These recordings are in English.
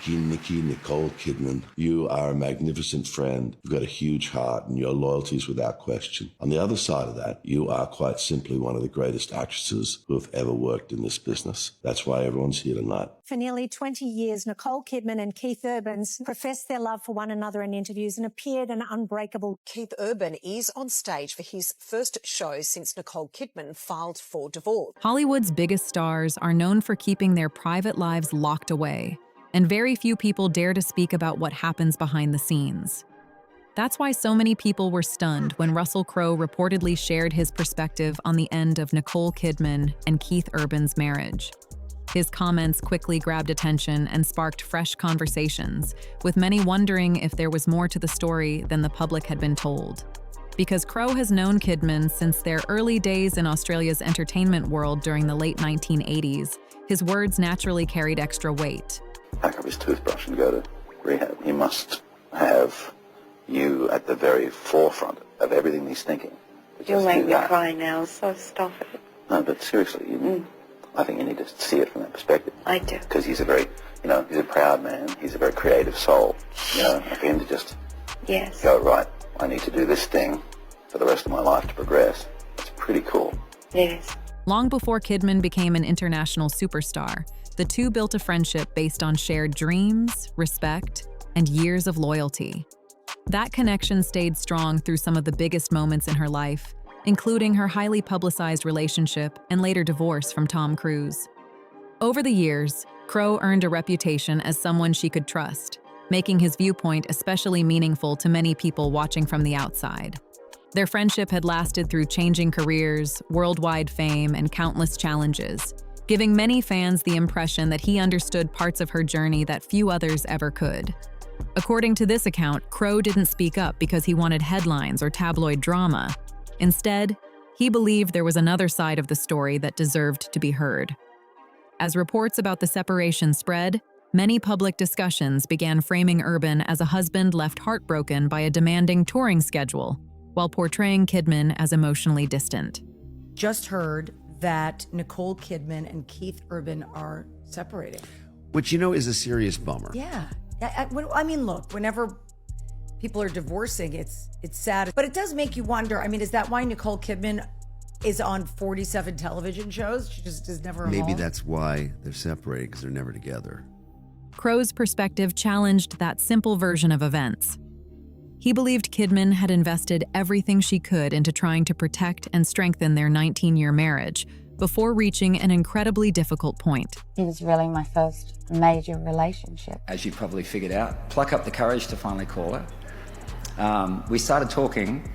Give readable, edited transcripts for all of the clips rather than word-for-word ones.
Nicole Kidman, you are a magnificent friend. You've got a huge heart and your loyalty is without question. On the other side of that, you are quite simply one of the greatest actresses who have ever worked in this business. That's why everyone's here tonight. For nearly 20 years, Nicole Kidman and Keith Urban professed their love for one another in interviews and appeared in Unbreakable. Keith Urban is on stage for his first show since Nicole Kidman filed for divorce. Hollywood's biggest stars are known for keeping their private lives locked away, and very few people dare to speak about what happens behind the scenes. That's why so many people were stunned when Russell Crowe reportedly shared his perspective on the end of Nicole Kidman and Keith Urban's marriage. His comments quickly grabbed attention and sparked fresh conversations, with many wondering if there was more to the story than the public had been told. Because Crowe has known Kidman since their early days in Australia's entertainment world during the late 1980s, his words naturally carried extra weight. Pack up his toothbrush and go to rehab. He must have you at the very forefront of everything he's thinking. You'll make me cry now, so stop it. No, but seriously, I think you need to see it from that perspective. I do. Because he's a very, he's a proud man. He's a very creative soul. And for him to just go, right, I need to do this thing for the rest of my life to progress. It's pretty cool. Yes. Long before Kidman became an international superstar, the two built a friendship based on shared dreams, respect, and years of loyalty. That connection stayed strong through some of the biggest moments in her life, including her highly publicized relationship and later divorce from Tom Cruise. Over the years, Crowe earned a reputation as someone she could trust, making his viewpoint especially meaningful to many people watching from the outside. Their friendship had lasted through changing careers, worldwide fame, and countless challenges, giving many fans the impression that he understood parts of her journey that few others ever could. According to this account, Crowe didn't speak up because he wanted headlines or tabloid drama. Instead, he believed there was another side of the story that deserved to be heard. As reports about the separation spread, many public discussions began framing Urban as a husband left heartbroken by a demanding touring schedule, while portraying Kidman as emotionally distant. Just heard that Nicole Kidman and Keith Urban are separating. Which, is a serious bummer. Yeah. Look, whenever people are divorcing, it's sad. But it does make you wonder, is that why Nicole Kidman is on 47 television shows? She just is never Maybe home? That's why they're separated, because they're never together. Crowe's perspective challenged that simple version of events. He believed Kidman had invested everything she could into trying to protect and strengthen their 19-year marriage before reaching an incredibly difficult point. It was really my first major relationship. As you probably figured out, pluck up the courage to finally call her. We started talking,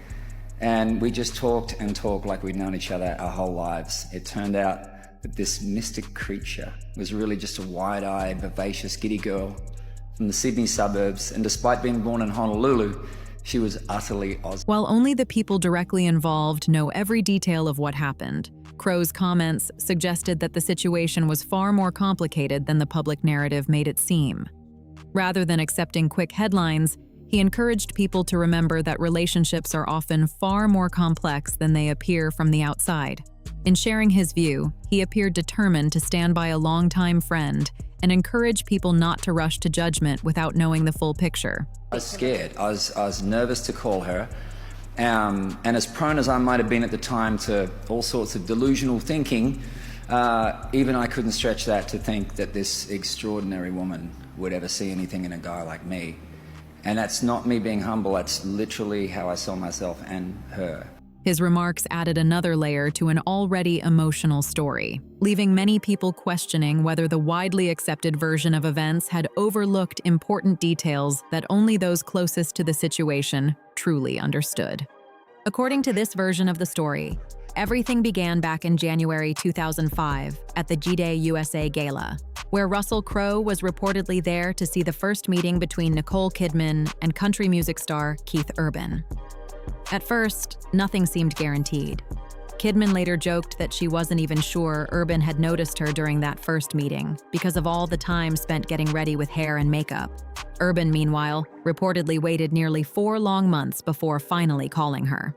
and we just talked and talked like we'd known each other our whole lives. It turned out that this mystic creature was really just a wide-eyed, vivacious, giddy girl from the Sydney suburbs, and despite being born in Honolulu, she was utterly Aussie. While only the people directly involved know every detail of what happened, Crowe's comments suggested that the situation was far more complicated than the public narrative made it seem. Rather than accepting quick headlines, he encouraged people to remember that relationships are often far more complex than they appear from the outside. In sharing his view, he appeared determined to stand by a longtime friend and encourage people not to rush to judgment without knowing the full picture. I was scared. I was nervous to call her. And as prone as I might have been at the time to all sorts of delusional thinking, even I couldn't stretch that to think that this extraordinary woman would ever see anything in a guy like me. And that's not me being humble, that's literally how I saw myself and her. His remarks added another layer to an already emotional story, leaving many people questioning whether the widely accepted version of events had overlooked important details that only those closest to the situation truly understood. According to this version of the story, everything began back in January 2005 at the G-Day USA Gala, where Russell Crowe was reportedly there to see the first meeting between Nicole Kidman and country music star Keith Urban. At first, nothing seemed guaranteed. Kidman later joked that she wasn't even sure Urban had noticed her during that first meeting because of all the time spent getting ready with hair and makeup. Urban, meanwhile, reportedly waited nearly 4 long months before finally calling her.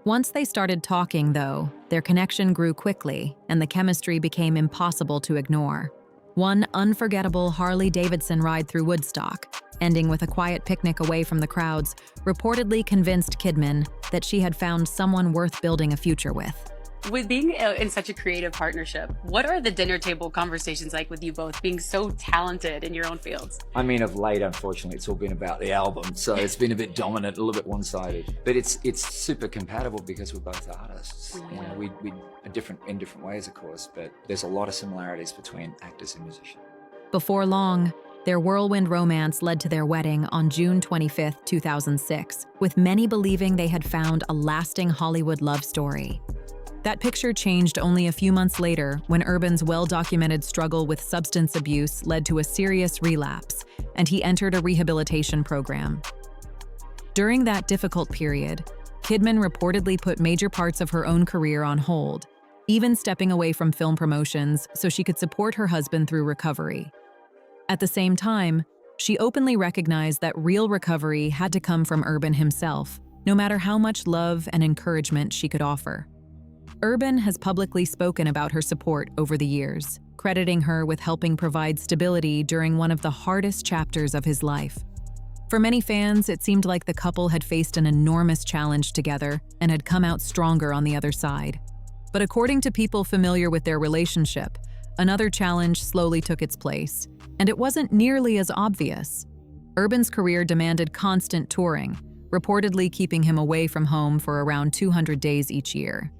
Once they started talking, though, their connection grew quickly and the chemistry became impossible to ignore. One unforgettable Harley-Davidson ride through Woodstock, ending with a quiet picnic away from the crowds, reportedly convinced Kidman that she had found someone worth building a future with. With being in such a creative partnership, what are the dinner table conversations like with you both being so talented in your own fields? I mean, of late, unfortunately, it's all been about the album, so it's been a bit dominant, a little bit one-sided. But it's super compatible because we're both artists. You know, we are different in different ways, of course, but there's a lot of similarities between actors and musicians. Before long, their whirlwind romance led to their wedding on June 25, 2006, with many believing they had found a lasting Hollywood love story. That picture changed only a few months later when Urban's well-documented struggle with substance abuse led to a serious relapse, and he entered a rehabilitation program. During that difficult period, Kidman reportedly put major parts of her own career on hold, even stepping away from film promotions so she could support her husband through recovery. At the same time, she openly recognized that real recovery had to come from Urban himself, no matter how much love and encouragement she could offer. Urban has publicly spoken about her support over the years, crediting her with helping provide stability during one of the hardest chapters of his life. For many fans, it seemed like the couple had faced an enormous challenge together and had come out stronger on the other side. But according to people familiar with their relationship, another challenge slowly took its place, and it wasn't nearly as obvious. Urban's career demanded constant touring, reportedly keeping him away from home for around 200 days each year.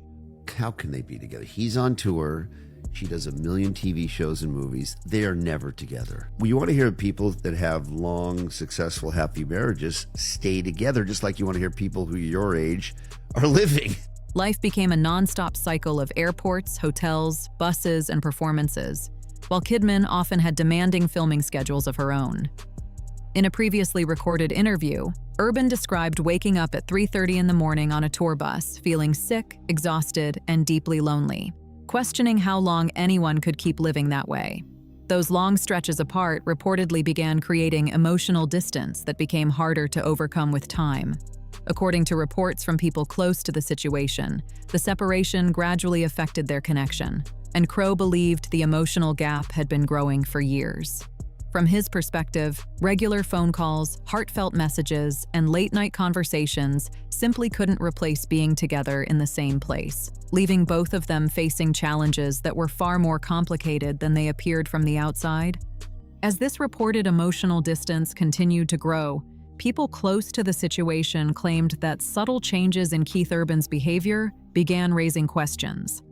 How can they be together? He's on tour. She does a million TV shows and movies. They are never together. Well, you want to hear people that have long, successful, happy marriages stay together, just like you want to hear people who are your age are living. Life became a nonstop cycle of airports, hotels, buses, and performances, while Kidman often had demanding filming schedules of her own. In a previously recorded interview, Urban described waking up at 3:30 in the morning on a tour bus, feeling sick, exhausted, and deeply lonely, questioning how long anyone could keep living that way. Those long stretches apart reportedly began creating emotional distance that became harder to overcome with time. According to reports from people close to the situation, the separation gradually affected their connection, and Crowe believed the emotional gap had been growing for years. From his perspective, regular phone calls, heartfelt messages, and late-night conversations simply couldn't replace being together in the same place, leaving both of them facing challenges that were far more complicated than they appeared from the outside. As this reported emotional distance continued to grow, people close to the situation claimed that subtle changes in Keith Urban's behavior began raising questions.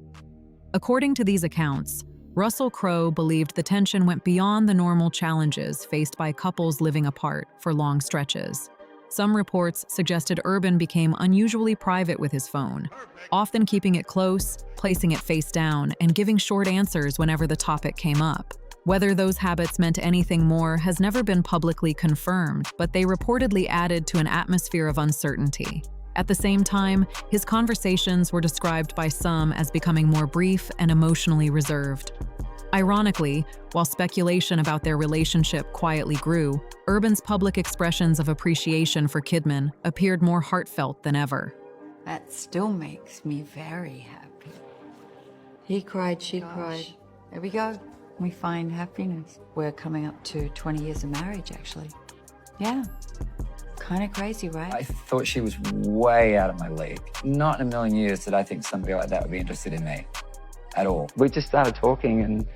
According to these accounts, Russell Crowe believed the tension went beyond the normal challenges faced by couples living apart for long stretches. Some reports suggested Urban became unusually private with his phone, often keeping it close, placing it face down, and giving short answers whenever the topic came up. Whether those habits meant anything more has never been publicly confirmed, but they reportedly added to an atmosphere of uncertainty. At the same time, his conversations were described by some as becoming more brief and emotionally reserved. Ironically, while speculation about their relationship quietly grew, Urban's public expressions of appreciation for Kidman appeared more heartfelt than ever. That still makes me very happy. He cried, she cried. There we go. We find happiness. We're coming up to 20 years of marriage, actually. Yeah. Kind of crazy, right? I thought she was way out of my league. Not in a million years did I think somebody like that would be interested in me. At all. We just started talking and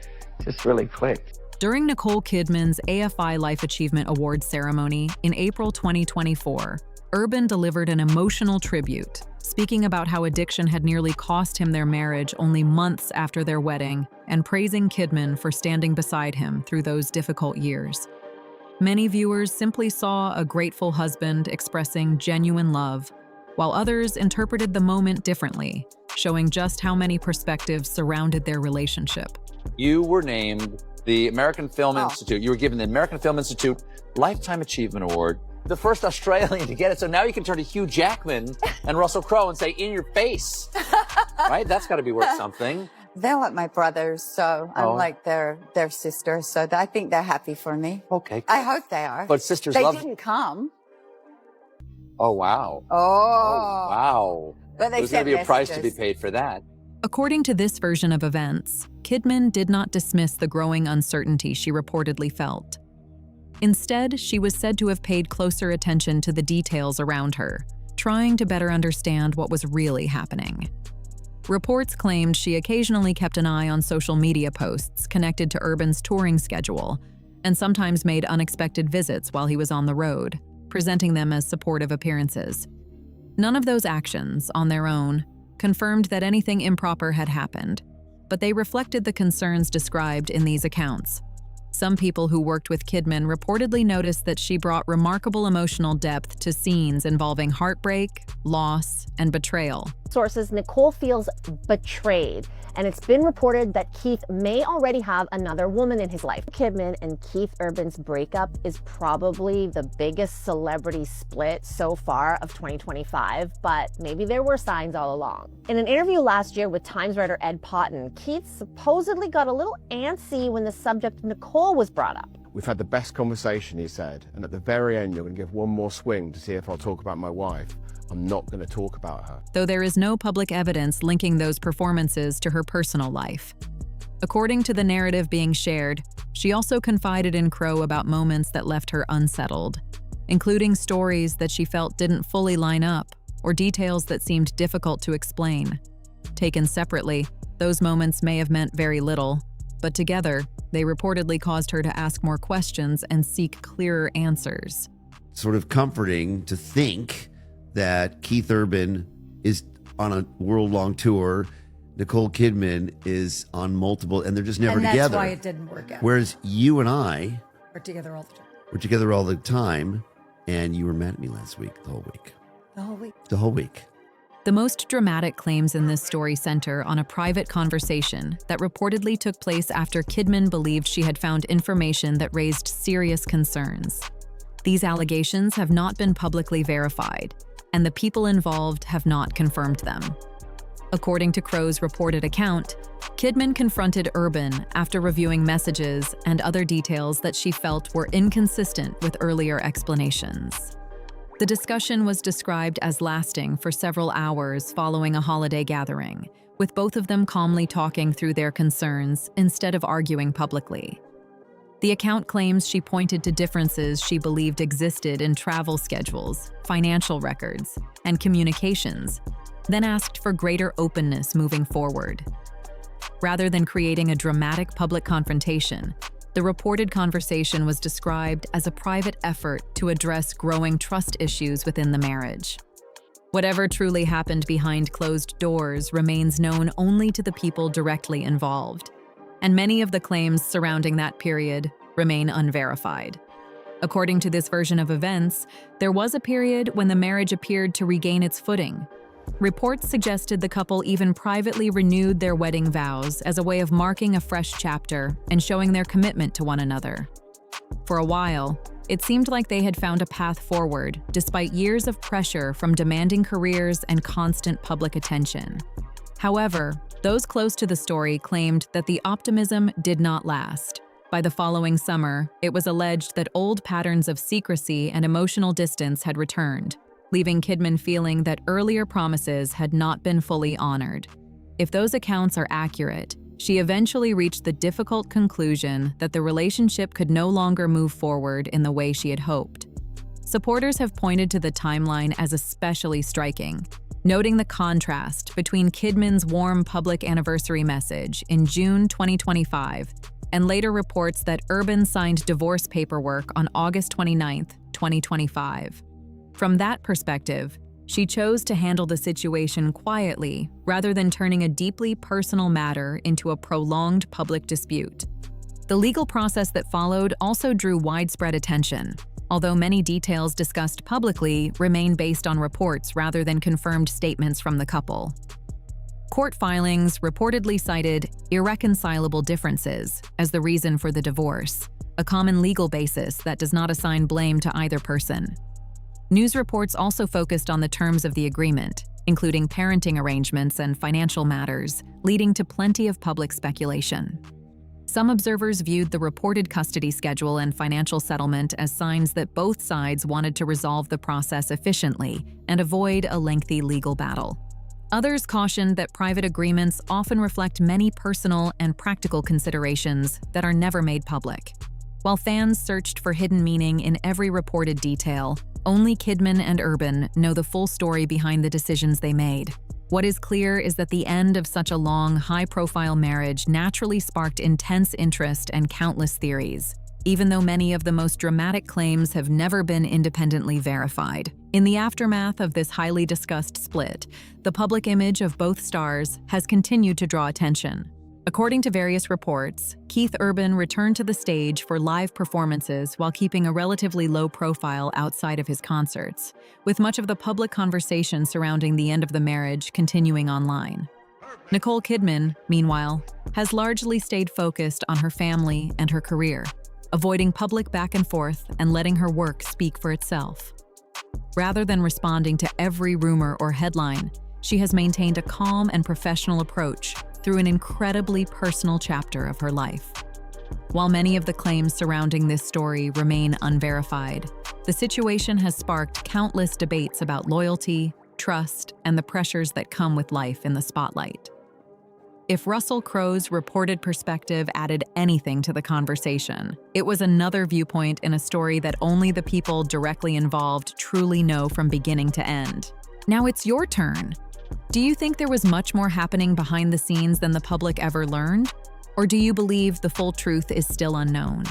just really clicked. During Nicole Kidman's AFI Life Achievement Awards ceremony in April 2024, Urban delivered an emotional tribute, speaking about how addiction had nearly cost him their marriage only months after their wedding, and praising Kidman for standing beside him through those difficult years. Many viewers simply saw a grateful husband expressing genuine love, while others interpreted the moment differently, showing just how many perspectives surrounded their relationship. You were named the American Film Institute. You were given the American Film Institute Lifetime Achievement Award, the first Australian to get it. So now you can turn to Hugh Jackman and Russell Crowe and say, in your face, right? That's got to be worth something. They're like my brothers, so I'm like their sister, so I think they're happy for me. Okay. I hope they are. But sisters they love... didn't come. Oh, wow. Oh. Oh, wow. But they There's going to be a price to be paid for that. According to this version of events, Kidman did not dismiss the growing uncertainty she reportedly felt. Instead, she was said to have paid closer attention to the details around her, trying to better understand what was really happening. Reports claimed she occasionally kept an eye on social media posts connected to Urban's touring schedule, and sometimes made unexpected visits while he was on the road, presenting them as supportive appearances. None of those actions, on their own, confirmed that anything improper had happened, but they reflected the concerns described in these accounts. Some people who worked with Kidman reportedly noticed that she brought remarkable emotional depth to scenes involving heartbreak, loss, and betrayal. Sources, Nicole feels betrayed, and it's been reported that Keith may already have another woman in his life. Kidman and Keith Urban's breakup is probably the biggest celebrity split so far of 2025, but maybe there were signs all along. In an interview last year with Times writer Ed Potton, Keith supposedly got a little antsy when the subject Nicole was brought up. We've had the best conversation, he said, and at the very end you're going to give one more swing to see if I'll talk about my wife. I'm not going to talk about her. Though there is no public evidence linking those performances to her personal life. According to the narrative being shared, she also confided in Crowe about moments that left her unsettled, including stories that she felt didn't fully line up or details that seemed difficult to explain. Taken separately, those moments may have meant very little, but together, they reportedly caused her to ask more questions and seek clearer answers. Sort of comforting to think that Keith Urban is on a world-long tour, Nicole Kidman is on multiple, and they're just never together. And that's why it didn't work out. Whereas you and I We're together all the time. were together all the time, and you were mad at me last week, the whole week. The whole week. The whole week. The most dramatic claims in this story center on a private conversation that reportedly took place after Kidman believed she had found information that raised serious concerns. These allegations have not been publicly verified, and the people involved have not confirmed them. According to Crowe's reported account, Kidman confronted Urban after reviewing messages and other details that she felt were inconsistent with earlier explanations. The discussion was described as lasting for several hours following a holiday gathering, with both of them calmly talking through their concerns instead of arguing publicly. The account claims she pointed to differences she believed existed in travel schedules, financial records, and communications, then asked for greater openness moving forward. Rather than creating a dramatic public confrontation, the reported conversation was described as a private effort to address growing trust issues within the marriage. Whatever truly happened behind closed doors remains known only to the people directly involved, and many of the claims surrounding that period remain unverified. According to this version of events, there was a period when the marriage appeared to regain its footing. Reports suggested the couple even privately renewed their wedding vows as a way of marking a fresh chapter and showing their commitment to one another. For a while, it seemed like they had found a path forward, despite years of pressure from demanding careers and constant public attention. However, those close to the story claimed that the optimism did not last. By the following summer, it was alleged that old patterns of secrecy and emotional distance had returned, leaving Kidman feeling that earlier promises had not been fully honored. If those accounts are accurate, she eventually reached the difficult conclusion that the relationship could no longer move forward in the way she had hoped. Supporters have pointed to the timeline as especially striking, noting the contrast between Kidman's warm public anniversary message in June 2025 and later reports that Urban signed divorce paperwork on August 29, 2025. From that perspective, she chose to handle the situation quietly rather than turning a deeply personal matter into a prolonged public dispute. The legal process that followed also drew widespread attention, although many details discussed publicly remain based on reports rather than confirmed statements from the couple. Court filings reportedly cited irreconcilable differences as the reason for the divorce, a common legal basis that does not assign blame to either person. News reports also focused on the terms of the agreement, including parenting arrangements and financial matters, leading to plenty of public speculation. Some observers viewed the reported custody schedule and financial settlement as signs that both sides wanted to resolve the process efficiently and avoid a lengthy legal battle. Others cautioned that private agreements often reflect many personal and practical considerations that are never made public. While fans searched for hidden meaning in every reported detail, only Kidman and Urban know the full story behind the decisions they made. What is clear is that the end of such a long, high-profile marriage naturally sparked intense interest and countless theories, even though many of the most dramatic claims have never been independently verified. In the aftermath of this highly discussed split, the public image of both stars has continued to draw attention. According to various reports, Keith Urban returned to the stage for live performances while keeping a relatively low profile outside of his concerts, with much of the public conversation surrounding the end of the marriage continuing online. Nicole Kidman, meanwhile, has largely stayed focused on her family and her career, avoiding public back and forth and letting her work speak for itself. Rather than responding to every rumor or headline, she has maintained a calm and professional approach through an incredibly personal chapter of her life. While many of the claims surrounding this story remain unverified, the situation has sparked countless debates about loyalty, trust, and the pressures that come with life in the spotlight. If Russell Crowe's reported perspective added anything to the conversation, it was another viewpoint in a story that only the people directly involved truly know from beginning to end. Now it's your turn. Do you think there was much more happening behind the scenes than the public ever learned? Or do you believe the full truth is still unknown?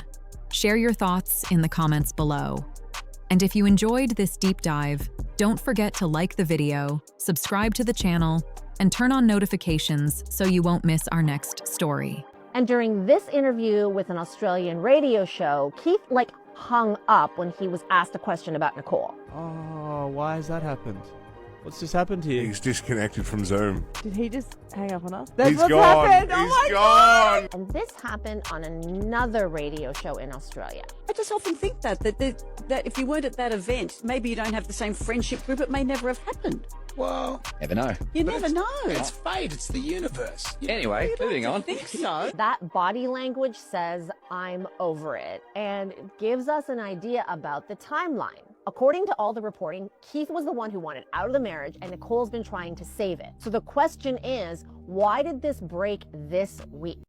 Share your thoughts in the comments below. And if you enjoyed this deep dive, don't forget to like the video, subscribe to the channel, and turn on notifications so you won't miss our next story. And during this interview with an Australian radio show, Keith hung up when he was asked a question about Nicole. Oh, why has that happened? What's just happened to you? He's disconnected from Zoom. Did he just hang up on us? He's gone. Happened. He's oh my gone. God. And this happened on another radio show in Australia. I just often think that if you weren't at that event, maybe you don't have the same friendship group. It may never have happened. Well, never know. You never know. It's fate. It's the universe. Anyway, moving on. I think so. That body language says, "I'm over it," and it gives us an idea about the timeline. According to all the reporting, Keith was the one who wanted out of the marriage, and Nicole's been trying to save it. So the question is, why did this break this week?